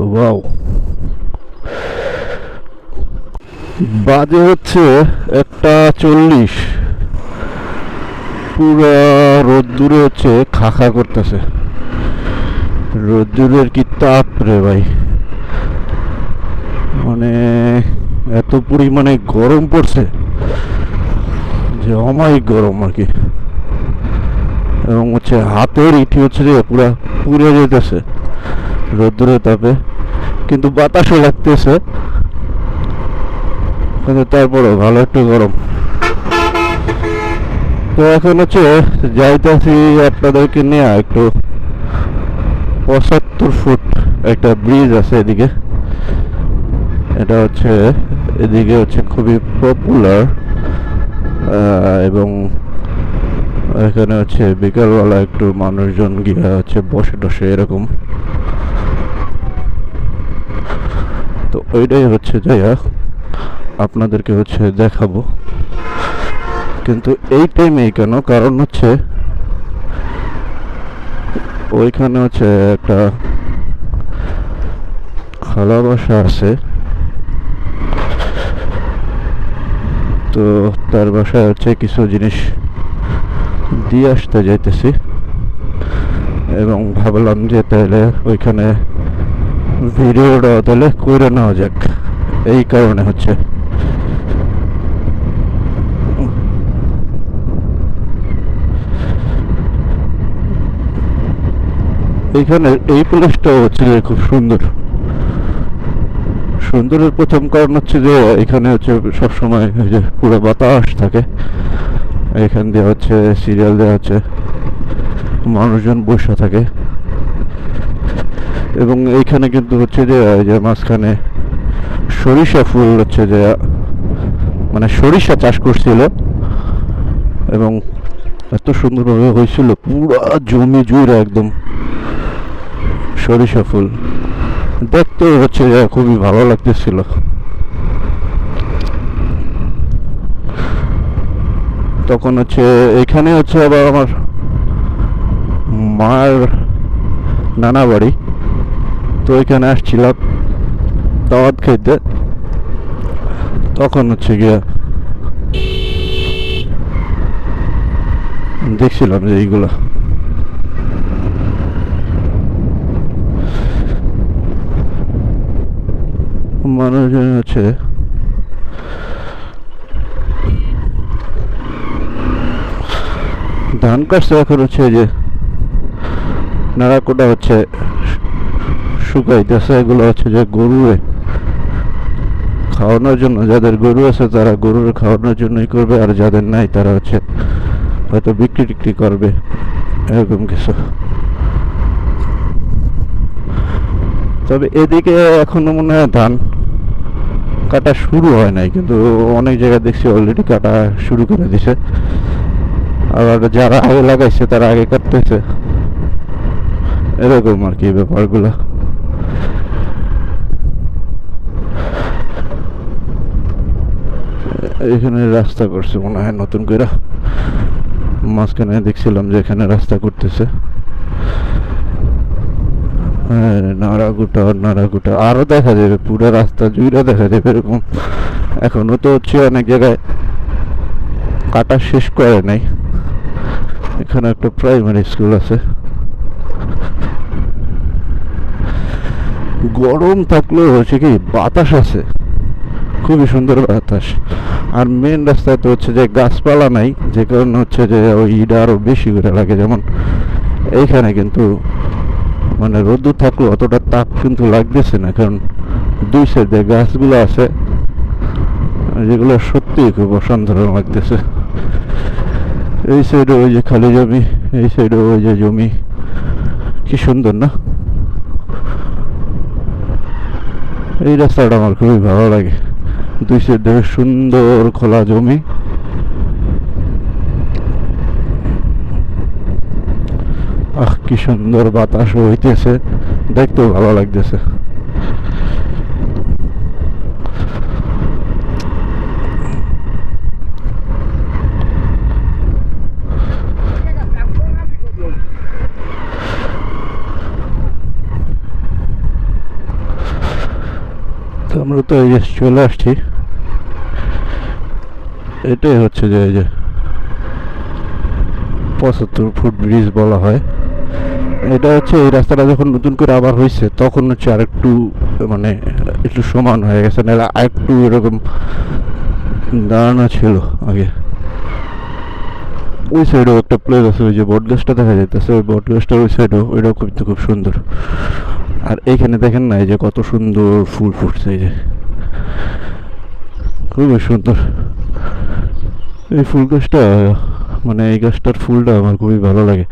Wow, বাজে হচ্ছে 1:40। পুরা রোদ্দুরে হচ্ছে খা করতেছে। রোদ্দুরের কি তাপ রে ভাই, মানে এত পরিমাণে গরম পড়ছে যে অমায়িক গরম আর কি। এবং হচ্ছে হাতের ইটি হচ্ছে যে পুরা পুড়ে যেতেছে রোদ্দুরের তাপে, কিন্তু বাতাসও লাগতেছে, কিন্তু তারপরেও ভালো একটু গরম। তো এখন হচ্ছে যাইতেছি আপনাদেরকে নিয়ে একটু 75 ফুট একটা ব্রিজ আছে এদিকে। এটা হচ্ছে এদিকে হচ্ছে খুবই পপুলার, এবং এখানে হচ্ছে বিকালবেলা একটু মানুষজন গিয়ে হচ্ছে বসে টসে এরকম। তো ওইটাই হচ্ছে যাইয়া আপনাদেরকে হচ্ছে দেখাবো। কিন্তু এই টাইমেই কেন, কারণ হচ্ছে ওইখানে হচ্ছে একটা খালা বাসা আছে, তো তার বাসায় হচ্ছে কিছু জিনিস দিয়ে আসতে যাইতেছি, এবং ভাবলাম যে তাহলে ওইখানে ভিডিওটা তাহলে করে নেওয়া যাক, এই কারণে হচ্ছে। এইখানে এই প্লেসটা হচ্ছে যে খুব সুন্দর। সুন্দরের প্রথম কারণ হচ্ছে যে এখানে হচ্ছে সবসময় ওই যে পুরো বাতাস থাকে, এখান দিয়ে হচ্ছে সিরিয়াল দেওয়া হচ্ছে, মানুষজন বসে থাকে। এবং এইখানে কিন্তু হচ্ছে যে মাঝখানে সরিষা ফুল হচ্ছে যে মানে সরিষা চাষ করছিল, এবং এত সুন্দরভাবে হয়েছিল পুরো জমি জুড়ে একদম সরিষা ফুল, দেখতে হচ্ছে যে খুবই ভালো লাগতেছিল। তখন হচ্ছে এখানে হচ্ছে আবার আমার মার নানা বাড়ি, তো এখানে আসছিলাম দাওয়াত খাইতে, তখন হচ্ছে গিয়া দেখছিলাম যে এইগুলা। মানুষজন হচ্ছে ধান কাটছে, এখন হচ্ছে যে নাড়াকোটা হচ্ছে শুকাইতেছে, এগুলো হচ্ছে যে গরুরে খাওয়ানোর জন্য, যাদের গরু আছে তারা গরুর খাওয়ানোর জন্যই করবে, আর যাদের নাই তারা হচ্ছে হয়তো বিক্রি টিক্রি করবে, এরকম কিছু। তবে এদিকে এখনো মনে হয় ধান কাটা শুরু হয় নাই, কিন্তু অনেক জায়গায় দেখছি অলরেডি কাটা শুরু করে দিছে, আবার যারা আগে লাগাইছে তারা আগে কাটতেছে, এরকম আর কি ব্যাপারগুলো। এখানে রাস্তা করছে মনে হয় নতুন করে, মাঝখানে দেখছিলাম যে এখানে রাস্তা করতেছে। হ্যাঁ, নাড়াগুটা আরো দেখা যাবে, পুরো রাস্তা জুড়ে দেখা যাবে এরকম। এখনো তো হচ্ছে অনেক জায়গায় কাটা শেষ করে নাই। এখানে একটা প্রাইমারি স্কুল আছে। গরম থাকলেও হচ্ছে কি বাতাস আছে, খুবই সুন্দর বাতাস। আর মেন রাস্তায় তো হচ্ছে যে গাছপালা নাই, যে কারণে হচ্ছে যে ওই ইটা আরো বেশি করে লাগে। যেমন এইখানে কিন্তু মানে রোদ্দুর থাকলেও অতটা তাপ কিন্তু লাগতেছে না, কারণ দুই সাইডে গাছগুলো আছে, যেগুলো সত্যি খুব অসাধারণ লাগতেছে। এই সাইডে ওই যে খালি জমি, এই সাইডে ওই যে জমি, কি সুন্দর না? এই রাস্তাটা আমার খুবই ভালো লাগে, দুই সাইডে সুন্দর খোলা জমি। আহ, কি সুন্দর বাতাস হইতেছে, দেখতেও ভালো লাগতেছে। তো আমরা তো এই যে চলে আসছি, এটাই হচ্ছে যে এই যে 75 ফুট ব্রিজ বলা হয়। এটা হচ্ছে এই রাস্তাটা যখন নতুন করে আবার হয়েছে তখন হচ্ছে আরেকটু মানে একটু সমান হয়ে গেছে, নাহলে আরেকটু এরকম দাঁড়ানো ছিল আগে। ওই সাইডেও একটা প্লেস আছে, ওই যে বট গাছটা দেখা যাইতেছে, ওই বট গাছটার ওই সাইডেও, ওইটাও কিন্তু খুব সুন্দর। আর এইখানে দেখেন না এই যে কত সুন্দর ফুল ফুটছে, এই যে খুবই সুন্দর এই ফুল গাছটা। মানে এই গাছটার ফুলটা আমার খুবই ভালো লাগে,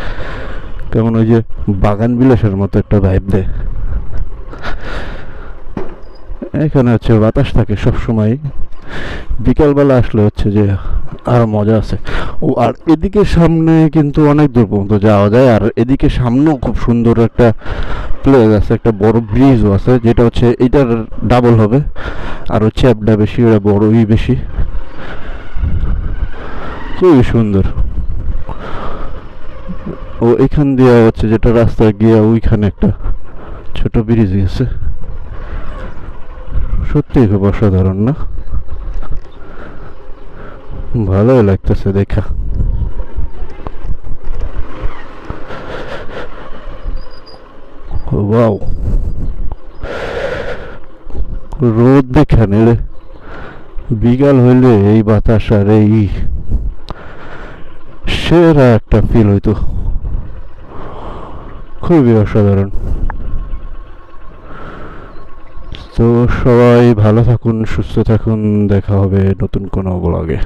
কেমন ওই যে বাগান বিলাসের মতো একটা ভাইব দেয়। এখানে হচ্ছে বাতাস থাকে সব সময়, বিকালবেলা আসলে হচ্ছে যে আরো মজা আছে। ও আর এদিকে সামনে কিন্তু অনেক দূর পর্যন্ত যাওয়া যায়, আর এদিকে সামনেও খুব সুন্দর একটা প্লেস আছে, একটা বড় ব্রিজও আছে, যেটা হচ্ছে এটার ডাবল হবে, আর হচ্ছে চ্যাপটা বেশি, ওটা বড়ই বেশি, খুবই সুন্দর। ও এখান দিয়ে হচ্ছে যেটা রাস্তা গিয়া ওইখানে একটা ছোট ব্রিজ গেছে, সত্যি খুব অসাধারণ না? ভালোই লাগতেছে দেখা। ওয়াও, রোদ দেখা নিলে বিকাল হইলে এই বাতাস আর এই সেরা একটা ফিল হইতো, খুবই অসাধারণ। তো সবাই ভালো থাকুন, সুস্থ থাকুন, দেখা হবে নতুন কোনো ব্লগে।